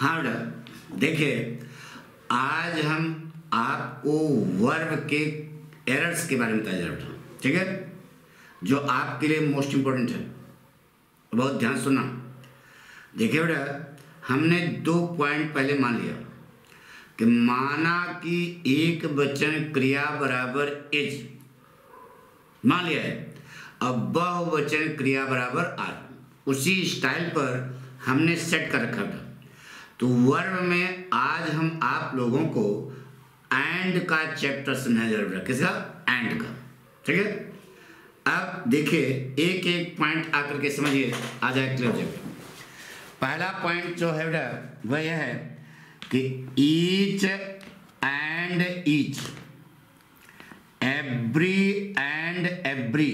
हाँ बेटा, देखिए आज हम आपको वर्ब के एरर्स के बारे में बताया जा रहा है, ठीक है, जो आपके लिए मोस्ट इम्पोर्टेंट है। बहुत ध्यान सुनना। देखिए बेटा, हमने 2 पॉइंट पहले मान लिया कि माना कि एक वचन क्रिया बराबर इज, मान लिया है। अब बहुवचन क्रिया बराबर आर, उसी स्टाइल पर हमने सेट कर रखा था। तो वर्ब में आज हम आप लोगों को एंड का चैप्टर समझाया जा रहा है। किसका? एंड का, ठीक है। अब देखिए एक एक पॉइंट आकर के समझिए, आ जाए क्लियर चैप्टर। पहला पॉइंट जो है बेटा वह यह है कि each and each, every and every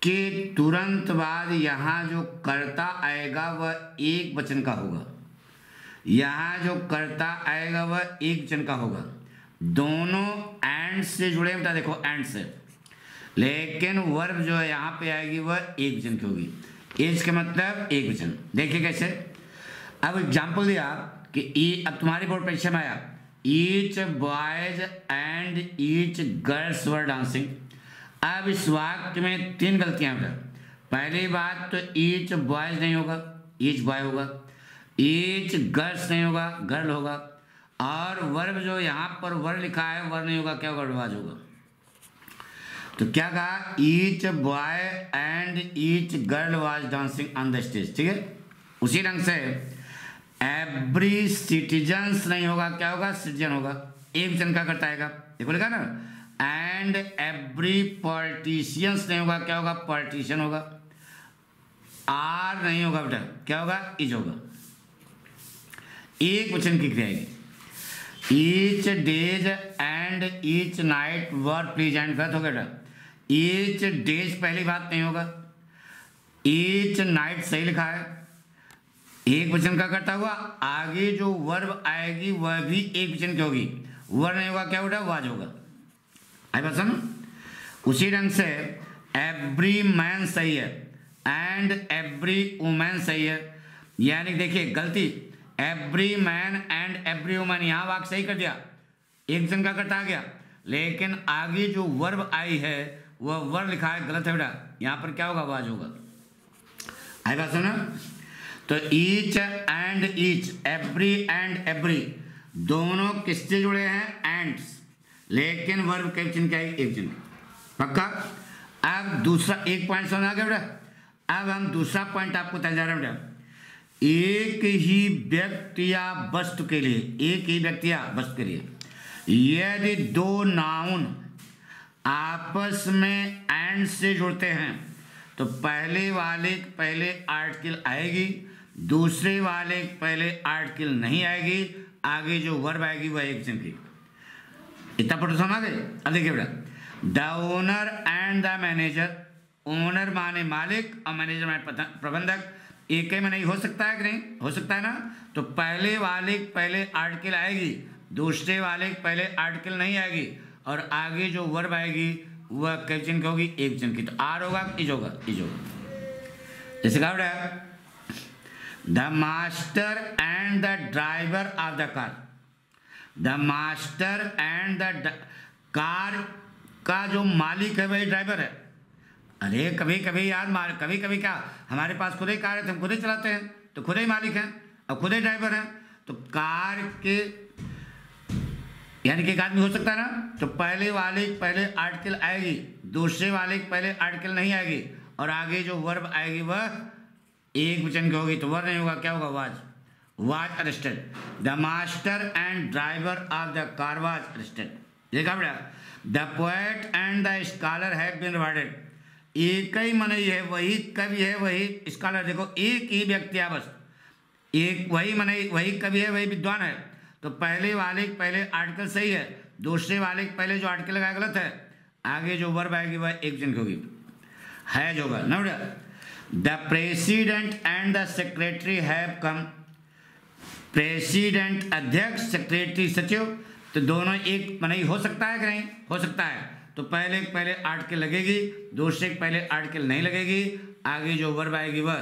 के तुरंत बाद यहाँ जो कर्ता आएगा वह एक वचन का होगा। यहाँ जो कर्ता आएगा वह एक वचन का होगा। दोनों एंड से जुड़े हैं बेटा, देखो एंड से, लेकिन वर्ब जो है यहाँ पे आएगी वह एक वचन की होगी। एज का मतलब एक वचन। देखिए कैसे। अब एग्जाम्पल दिया कि अब तुम्हारी बोर्ड परीक्षा में आया, each boys and each girls were dancing. अब इस वाक्य में 3 गलतियां हैं। पहली बात तो ईच बॉयज नहीं होगा, ईच बॉय होगा। ईच गर्ल्स नहीं होगा, गर्ल होगा। और वर्ब जो यहाँ पर वर्ब लिखा है वर्ब नहीं होगा, क्या होगा? वाज होगा। तो क्या कहा? Each boy and each girl was dancing on the stage, ठीक है। उसी ढंग से एवरी सिटीजन्स नहीं होगा, क्या होगा? सिटीजन होगा। एक वचन का करता आएगा, देखो लिखा ना। एंड एवरी पॉलिटिशियंस नहीं होगा, क्या होगा? पॉलिटिशियन होगा। आर नहीं होगा बेटा, क्या होगा? इज होगा। एक वचन की क्रिया आएगी। Each days and each night were pleasant, गलत होगा बेटा। ईच डेज पहली बात नहीं होगा। ईच नाइट सही लिखा है, एक वचन का करता हुआ। आगे जो वर्ब आएगी वह भी एक वचन की होगी। वर्ब नहीं होगा, क्या होगा? वाज होगा। आई बात समझ। उसी ढंग से एवरी मैन सही है एंड एवरी वुमेन सही है। यानी देखिए गलती, every man and every women, यहाँ वाक्य सही कर दिया, एक वचन का करता आ गया, लेकिन आगे जो वर्ब आई है वह वर्ब लिखा है, गलत है बेटा। यहाँ पर क्या होगा? वाज होगा। आई बात समझ। तो each and each, every and every, दोनों किससे जुड़े हैं? एंड्स, लेकिन वर्ब के वचन क्या है? एक वचन। पक्का। अब दूसरा एक पॉइंट समझ आ गया बेटा। अब हम दूसरा पॉइंट आपको बताया जा रहा है बेटा। एक ही व्यक्ति या वस्तु के लिए, एक ही व्यक्ति या वस्तु के लिए यदि 2 नाउन आपस में एंड से जुड़ते हैं तो पहले वाले पहले आर्टिकल आएगी, दूसरे वाले पहले आर्टिकल नहीं आएगी। आगे जो वर्ब आएगी वह एक वचन की। इतना फोटो समझ गए। अब देखिए बेटा, the owner and the manager, owner माने मालिक और मैनेजर माने प्रबंधक, एक ही में नहीं हो सकता है कि नहीं? हो सकता है ना। तो पहले वाले पहले आर्टिकल आएगी, दूसरे वाले पहले आर्टिकल नहीं आएगी, और आगे जो वर्ब आएगी वह किस वचन की होगी? एक वचन की। तो आर होगा, इज होगा, इज होगा। जैसे कहा बेटा, the master and the driver of the car. The master and the car का जो मालिक है वही ड्राइवर है। अरे कभी कभी यार, कभी कभी क्या हमारे पास खुद ही कार है तो हम खुद ही चलाते हैं, तो खुद ही मालिक हैं और खुद ही ड्राइवर हैं। तो कार के यानी कि एक आदमी हो सकता है ना। तो पहले वाले पहले आर्टिकल आएगी, दूसरे वाले पहले आर्टिकल नहीं आएगी, और आगे जो वर्ब आएगी वह एक वचन की होगी। तो वर्ब नहीं होगा, क्या होगा? Was. Was arrested. The master and driver of the car was arrested. देखा बेटा, the poet and the scholar have been rewarded. एक ही मनई है, वही कवि है, वही स्कॉलर। देखो एक ही व्यक्ति है बस, एक वही मनई, वही कवि है, वही विद्वान है। तो पहले वाले पहले आर्टिकल सही है, दूसरे वाले पहले जो आर्टिकल लगाया गलत है। आगे जो वर्ब आएगी वह एक वचन की होगी, हैज होगा ना बेटा। The president and the secretary have come. President अध्यक्ष, सेक्रेटरी सचिव, तो दोनों एक मनई हो सकता है कि नहीं? हो सकता है। तो पहले आर्टिकल लगेगी, दूसरे पहले आर्टिकल नहीं लगेगी। आगे जो वर्ब आएगी वह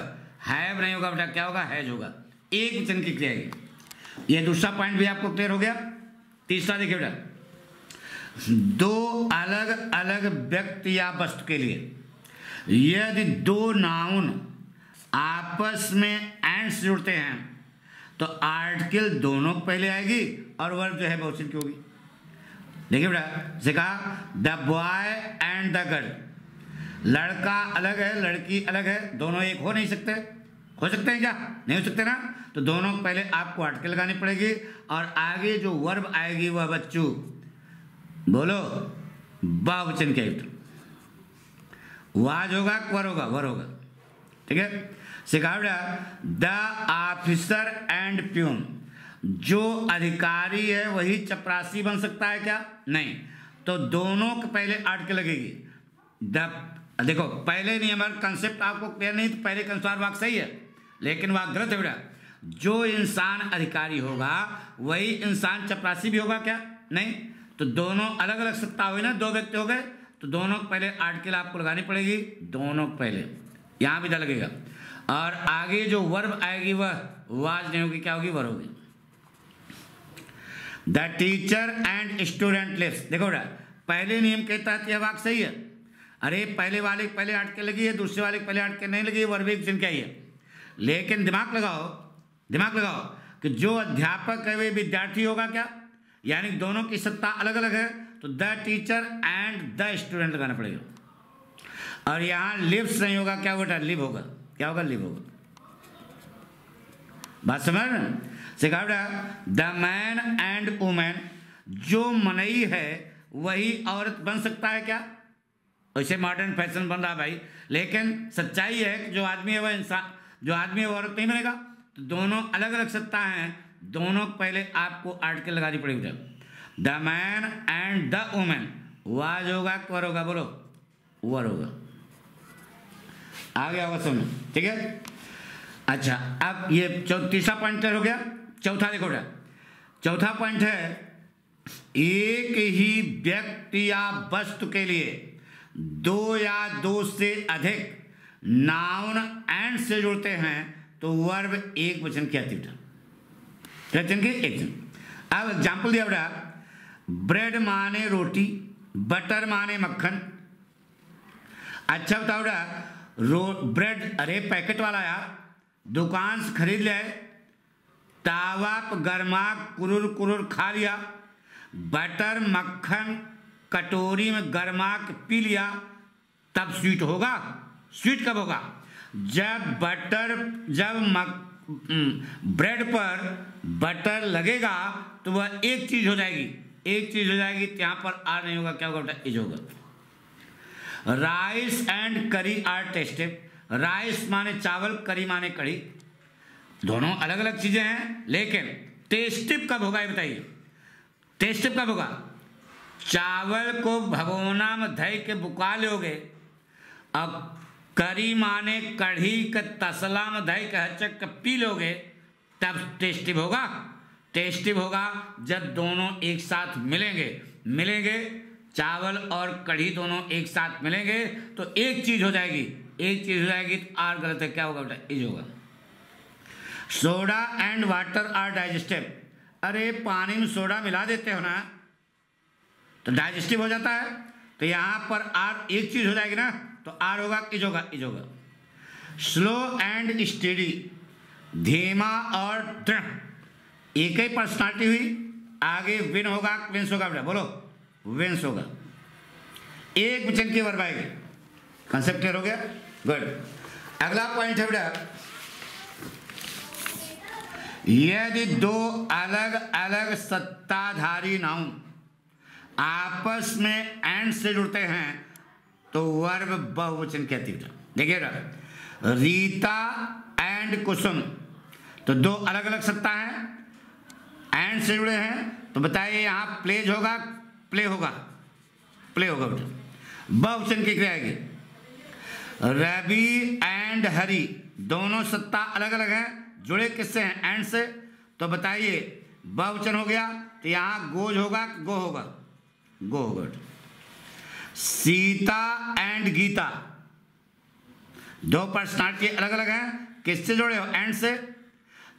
हैव नहीं होगा बेटा, क्या होगा? हैज होगा। एक वचन की क्रिया है। ये दूसरा पॉइंट भी आपको क्लियर हो गया। तीसरा देखिए बेटा, दो अलग अलग व्यक्ति या वस्तु के लिए यदि दो नाउन आपस में एंड से जुड़ते हैं तो आर्टिकल दोनों पहले आएगी और वर्ब जो है बहुवचन की होगी। देखिए बेटा, जैसे कहा the boy and the girl, लड़का अलग है लड़की अलग है, दोनों एक हो नहीं सकते। हो सकते हैं क्या? नहीं हो सकते ना। तो दोनों पहले आपको आर्टिकल लगानी पड़ेगी और आगे जो वर्ब आएगी वह बच्चों बोलो बहुवचन के वाज होगा वर होगा वर होगा। ठीक है, सिखावड़ा द ऑफिसर एंड प्यून, जो अधिकारी है वही चपरासी बन सकता है क्या? नहीं। तो दोनों के पहले आर्टिकल लगेगी। द देखो पहले नियम कंसेप्ट आपको क्लियर नहीं तो पहले के अनुसार वाक्य सही है, लेकिन वाक्य गलत है बेटा। जो इंसान अधिकारी होगा वही इंसान चपरासी भी होगा क्या? नहीं। तो दोनों अलग अलग सत्ता हुई ना, दो व्यक्ति हो गए तो दोनों पहले आर्टिकल आपको लगानी पड़ेगी। दोनों पहले यहां भी द लगेगा और आगे जो वर्ब आएगी वह वाज नहीं होगी, क्या होगी? वर होगी। The teacher and student lives, देखो बेटा पहले नियम के तहत यह वाक्य सही है। अरे पहले वाले के पहले आर्टिकल लगी है, दूसरे वाले के पहले आर्टिकल नहीं लगी है, वर्ब एक वचन क्या ही है। लेकिन दिमाग लगाओ कि जो अध्यापक है वे विद्यार्थी होगा क्या? यानी दोनों की सत्ता अलग अलग है। तो the teacher and the student लगाना पड़ेगा और यहां लिव्स नहीं होगा, क्या बेटा? लिव होगा। क्या होगा? लिव होगा। बात समझ रहे? सिखा बेटा द मैन एंड वुमेन, जो मनई है वही औरत बन सकता है क्या? वैसे मॉडर्न फैशन बन रहा भाई, लेकिन सच्चाई है कि जो आदमी है वह इंसान, जो आदमी है वो औरत नहीं बनेगा। तो दोनों अलग अलग सत्ता हैं, दोनों पहले आपको आर्टिकल लगानी पड़ेगी। The man and the women, was होगा वर होगा? बोलो वर होगा। आ गया होगा समझ? ठीक है। अच्छा, अब ये तीसरा पॉइंट क्लियर हो गया। चौथा देखो बेटा, चौथा पॉइंट है एक ही व्यक्ति या वस्तु के लिए दो या दो से अधिक नाउन एंड से जुड़ते हैं तो वर्ब एक वचन की आती है। वचन की एक वचन। अब एग्जाम्पल दिया बेटा, ब्रेड माने रोटी, बटर माने मक्खन। अच्छा बताओ बेटा, ब्रेड अरे पैकेट वाला यार, दुकान से खरीद ले, तावा गर्मा कुरुर कुरुर खा लिया, बटर मक्खन कटोरी में गर्मा के पी लिया, तब स्वीट होगा? स्वीट कब होगा? जब ब्रेड पर बटर लगेगा तो वह एक चीज हो जाएगी, एक चीज हो जाएगी। यहां पर आर नहीं होगा, क्या होगा बेटा? इज होगा। राइस एंड करी आर टेस्टेड, राइस माने चावल, करी माने कड़ी, दोनों अलग अलग चीजें हैं, लेकिन टेस्टिव कब होगा ये बताइए? टेस्टिव कब होगा? चावल को भगोना में धई के बुका लोगे, अब करी माने कढ़ी के तसला में धई के हचक के पी लोगे, तब टेस्टिव होगा। टेस्टिव होगा जब दोनों एक साथ मिलेंगे, चावल और कढ़ी दोनों एक साथ मिलेंगे तो एक चीज हो जाएगी, एक चीज हो जाएगी। तो आर गलत है, क्या होगा बेटा? इज होगा। Soda and water are digestive, अरे पानी में सोडा मिला देते हो ना तो डाइजेस्टिव हो जाता है। तो यहां पर आर एक चीज हो जाएगी ना, तो आर होगा इज होगा, इज होगा। स्लो एंड स्टेडी, धीमा और दृढ़, एक ही पर्सनालिटी हुई, आगे विन होगा विंस होगा बेटा? बोलो विंस होगा। एक वचन की वर्ब आएगी। कंसेप्ट क्लियर हो गया? गुड। अगला पॉइंट है बेटा, यदि दो अलग अलग सत्ताधारी नाउन आपस में एंड से जुड़ते हैं तो वर्ब बहुवचन कहती है। देखिएगा, रीता एंड कुसुम, तो दो अलग अलग सत्ता हैं, एंड से जुड़े हैं, तो बताइए यहां प्लेज होगा प्ले होगा? प्ले होगा बेटा, बहुवचन की क्रिया आएगी। रवि एंड हरी, दोनों सत्ता अलग अलग हैं, जुड़े किससे हैं? एंड से, तो बताइए बहुवचन हो गया। तो यहां गोज होगा गो होगा? गो होगा। सीता एंड गीता, दो पर्सनालिटी अलग अलग हैं, किससे जुड़े हो? एंड से,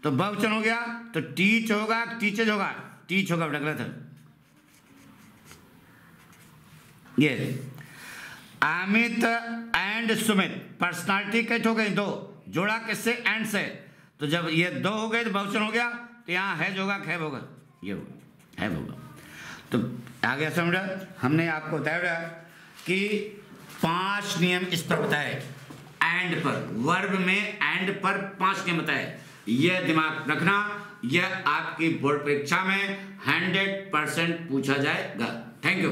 तो बहुवचन हो गया तो टीच होगा, टीचेज होगा, टीच होगा बेटा, गलत है ये। अमित एंड सुमित पर्सनालिटी कैसे हो गई? दो, जोड़ा किससे? एंड से। तो जब ये दो हो गए तो बहुवचन हो गया, तो यहाँ हैज होगा, हैव होगा, ये होगा, हैव होगा। तो आगे समझा, हमने आपको बताया कि 5 नियम इस पर बताए, एंड पर, वर्ब में एंड पर 5 नियम बताए। यह दिमाग रखना, यह आपकी बोर्ड परीक्षा में 100% पूछा जाएगा। Thank you.